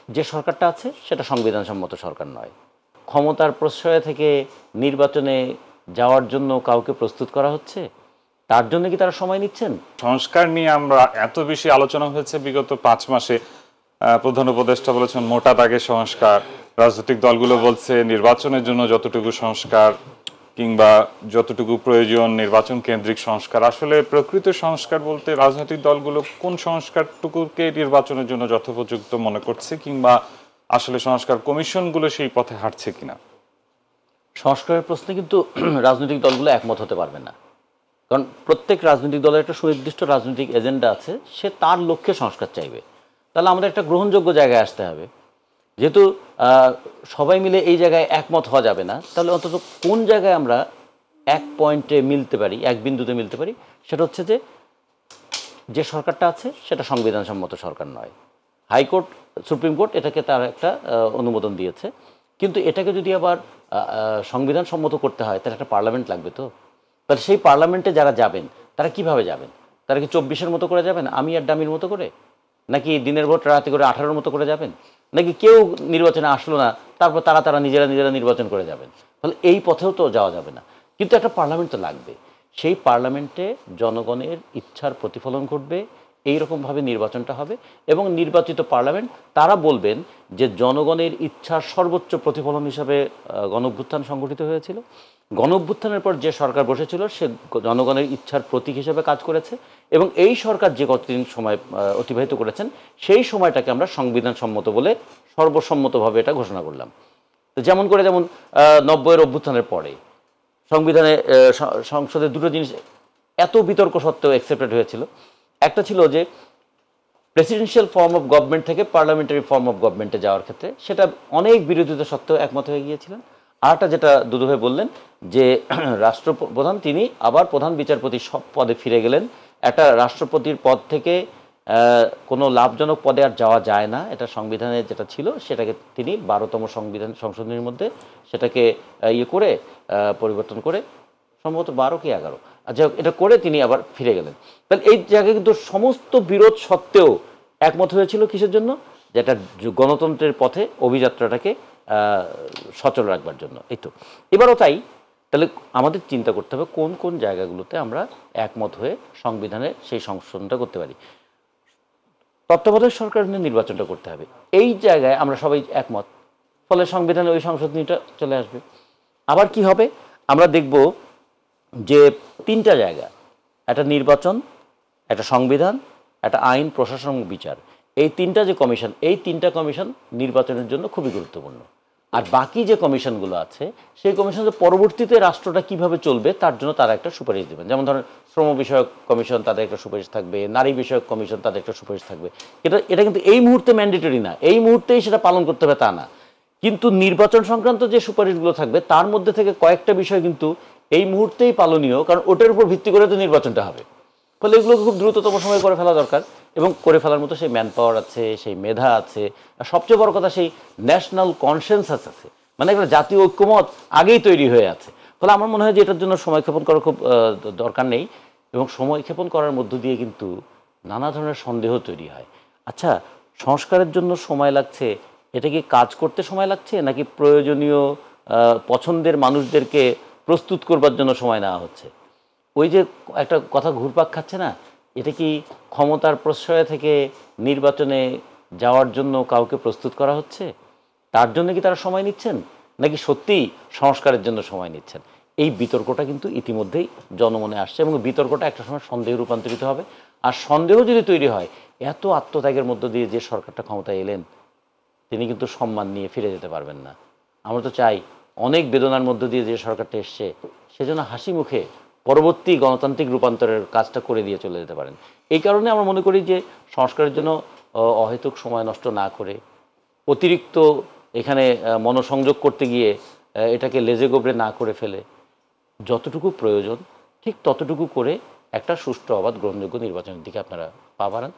যে সরকারটা আছে সেটা সংবিধানসম্মত সরকার নয়। ক্ষমতার প্রশ্রয় থেকে নির্বাচনে যাওয়ার জন্য কাউকে প্রস্তুত করা হচ্ছে, তার জন্য কি তারা সময় নিচ্ছেন? সংস্কার নিয়ে আমরা এত বেশি আলোচনা হয়েছে বিগত 5 মাসে। প্রধান উপদেষ্টা বলেছেন মোটা দাগে সংস্কার, রাজনৈতিক দলগুলো বলছে নির্বাচনের জন্য যতটুকু সংস্কার কিংবা যতটুকু প্রয়োজন নির্বাচন কেন্দ্রিক সংস্কার। আসলে প্রকৃত সংস্কার বলতে রাজনৈতিক দলগুলো কোন সংস্কারটুকুকে নির্বাচনের জন্য যথোপযুক্ত মনে করছে, কিংবা আসলে সংস্কার কমিশনগুলো সেই পথে হাঁটছে কিনা? সংস্কারের প্রশ্নে কিন্তু রাজনৈতিক দলগুলো একমত হতে পারবে না, কারণ প্রত্যেক রাজনৈতিক দলের একটা সুনির্দিষ্ট রাজনৈতিক এজেন্ডা আছে, সে তার লক্ষ্যে সংস্কার চাইবে। তাহলে আমাদের একটা গ্রহণযোগ্য জায়গায় আসতে হবে। যেহেতু সবাই মিলে এই জায়গায় একমত হওয়া যাবে না, তাহলে অন্তত কোন জায়গায় আমরা এক পয়েন্টে মিলতে পারি, এক বিন্দুতে মিলতে পারি, সেটা হচ্ছে যে সরকারটা আছে সেটা সংবিধানসম্মত সরকার নয়। হাইকোর্ট, সুপ্রিম কোর্ট এটাকে তার একটা অনুমোদন দিয়েছে, কিন্তু এটাকে যদি আবার সংবিধান সম্মত করতে হয় তাহলে একটা পার্লামেন্ট লাগবে। তো তাহলে সেই পার্লামেন্টে যারা যাবেন তারা কিভাবে যাবেন? তারা কি 24-এর মতো করে যাবেন, আমি আর ডামির মতো করে, নাকি দিনের ভোট রাতে করে 18-এর মতো করে যাবেন, নাকি কেউ নির্বাচনে আসলো না তারপর তারা নিজেরা নির্বাচন করে যাবেন? তাহলে এই পথেও তো যাওয়া যাবে না। কিন্তু একটা পার্লামেন্ট তো লাগবে। সেই পার্লামেন্টে জনগণের ইচ্ছার প্রতিফলন ঘটবে, এইরকমভাবে নির্বাচনটা হবে, এবং নির্বাচিত পার্লামেন্ট তারা বলবেন যে জনগণের ইচ্ছার সর্বোচ্চ প্রতিফলন হিসাবে গণঅভ্যুত্থান সংগঠিত হয়েছিল। গণঅভ্যুত্থানের পর যে সরকার বসেছিল সে জনগণের ইচ্ছার প্রতীক হিসেবে কাজ করেছে, এবং এই সরকার যে কতদিন সময় অতিবাহিত করেছেন সেই সময়টাকে আমরা সংবিধানসম্মত বলে সর্বসম্মতভাবে এটা ঘোষণা করলাম। তো যেমন 90-এর অভ্যুত্থানের পরে সংবিধানে সংসদে দুটো জিনিস এত বিতর্ক সত্ত্বেও অ্যাকসেপ্টেড হয়েছিল। একটা ছিল যে প্রেসিডেন্সিয়াল ফর্ম অফ গভর্নমেন্ট থেকে পার্লামেন্টারি ফর্ম অফ গভর্নমেন্টে যাওয়ার ক্ষেত্রে সেটা অনেক বিরোধিতা সত্ত্বেও একমত হয়ে গিয়েছিলেন। আরটা যেটা দুদুভাই বললেন যে রাষ্ট্রপ্রধান তিনি আবার প্রধান বিচারপতি সব পদে ফিরে গেলেন। একটা রাষ্ট্রপতির পদ থেকে কোনো লাভজনক পদে আর যাওয়া যায় না, এটা সংবিধানে যেটা ছিল সেটাকে তিনি 12তম সংশোধনীর মধ্যে সেটাকে পরিবর্তন করে, সম্ভবত 12 কি 11, আচ্ছা এটা করে তিনি আবার ফিরে গেলেন। তাহলে এই জায়গায় কিন্তু সমস্ত বিরোধ সত্ত্বেও একমত হয়েছিল কিসের জন্য? যেটা গণতন্ত্রের পথে অভিযাত্রাটাকে সচল রাখবার জন্য। এই তো এবারও তাই। তাহলে আমাদের চিন্তা করতে হবে কোন কোন জায়গাগুলোতে আমরা একমত হয়ে সংবিধানে সেই সংশোধনটা করতে পারি। তত্ত্বাবধায়ক সরকার নিয়ে নির্বাচনটা করতে হবে, এই জায়গায় আমরা সবাই একমত, ফলে সংবিধানে ওই সংশোধনীটা চলে আসবে। আবার কি হবে আমরা দেখব যে 3টা জায়গা, একটা নির্বাচন, একটা সংবিধান, একটা আইন, প্রশাসন এবং বিচার, এই 3টা যে কমিশন, এই 3টা কমিশন নির্বাচনের জন্য খুবই গুরুত্বপূর্ণ। আর বাকি যে কমিশনগুলো আছে সেই কমিশন পরবর্তীতে রাষ্ট্রটা কিভাবে চলবে তার জন্য তারা একটা সুপারিশ দেবেন। যেমন ধরেন শ্রম বিষয়ক কমিশন, তাদের একটা সুপারিশ থাকবে, নারী বিষয়ক কমিশন, তাদের একটা সুপারিশ থাকবে। এটা কিন্তু এই মুহূর্তে ম্যান্ডেটরি না, এই মুহূর্তেই সেটা পালন করতে হবে তা না, কিন্তু নির্বাচন সংক্রান্ত যে সুপারিশগুলো থাকবে তার মধ্যে থেকে কয়েকটা বিষয় কিন্তু এই মুহূর্তেই পালনীয়, কারণ ওটার উপর ভিত্তি করে তো নির্বাচনটা হবে। ফলে এগুলোকে খুব দ্রুততম সময়ে করে ফেলা দরকার, এবং করে ফেলার মতো সেই ম্যান পাওয়ার আছে, সেই মেধা আছে, আর সবচেয়ে বড় কথা সেই ন্যাশনাল কনসেনসাস আছে, মানে একটা জাতীয় ঐক্যমত আগেই তৈরি হয়ে আছে। ফলে আমার মনে হয় যে এটার জন্য সময় ক্ষেপণ করার খুব দরকার নেই, এবং সময় ক্ষেপণ করার মধ্য দিয়ে কিন্তু নানা ধরনের সন্দেহ তৈরি হয়। আচ্ছা, সংস্কারের জন্য সময় লাগছে, এটা কি কাজ করতে সময় লাগছে, নাকি প্রয়োজনীয় পছন্দের মানুষদেরকে প্রস্তুত করবার জন্য সময় নেওয়া হচ্ছে? ওই যে একটা কথা ঘুরপাক খাচ্ছে না, এটা কি ক্ষমতার প্রশ্রয় থেকে নির্বাচনে যাওয়ার জন্য কাউকে প্রস্তুত করা হচ্ছে, তার জন্য কি তারা সময় নিচ্ছেন, নাকি সত্যিই সংস্কারের জন্য সময় নিচ্ছেন? এই বিতর্কটা কিন্তু ইতিমধ্যেই জনমনে আসছে, এবং বিতর্কটা একটা সময় সন্দেহে রূপান্তরিত হবে। আর সন্দেহ যদি তৈরি হয়, এত আত্মত্যাগের মধ্য দিয়ে যে সরকারটা ক্ষমতায় এলেন তিনি কিন্তু সম্মান নিয়ে ফিরে যেতে পারবেন না। আমরা তো চাই অনেক বেদনার মধ্য দিয়ে যে সরকারটা এসছে সেজন্য হাসি মুখে পরবর্তী গণতান্ত্রিক রূপান্তরের কাজটা করে দিয়ে চলে যেতে পারেন। এই কারণে আমরা মনে করি যে সংস্কারের জন্য অহেতুক সময় নষ্ট না করে, অতিরিক্ত এখানে মনোসংযোগ করতে গিয়ে এটাকে লেজে গোবরে না করে ফেলে, যতটুকু প্রয়োজন ঠিক ততটুকু করে একটা সুষ্ঠু অবাধ গ্রহণযোগ্য নির্বাচনের দিকে আপনারা পা বাড়ান।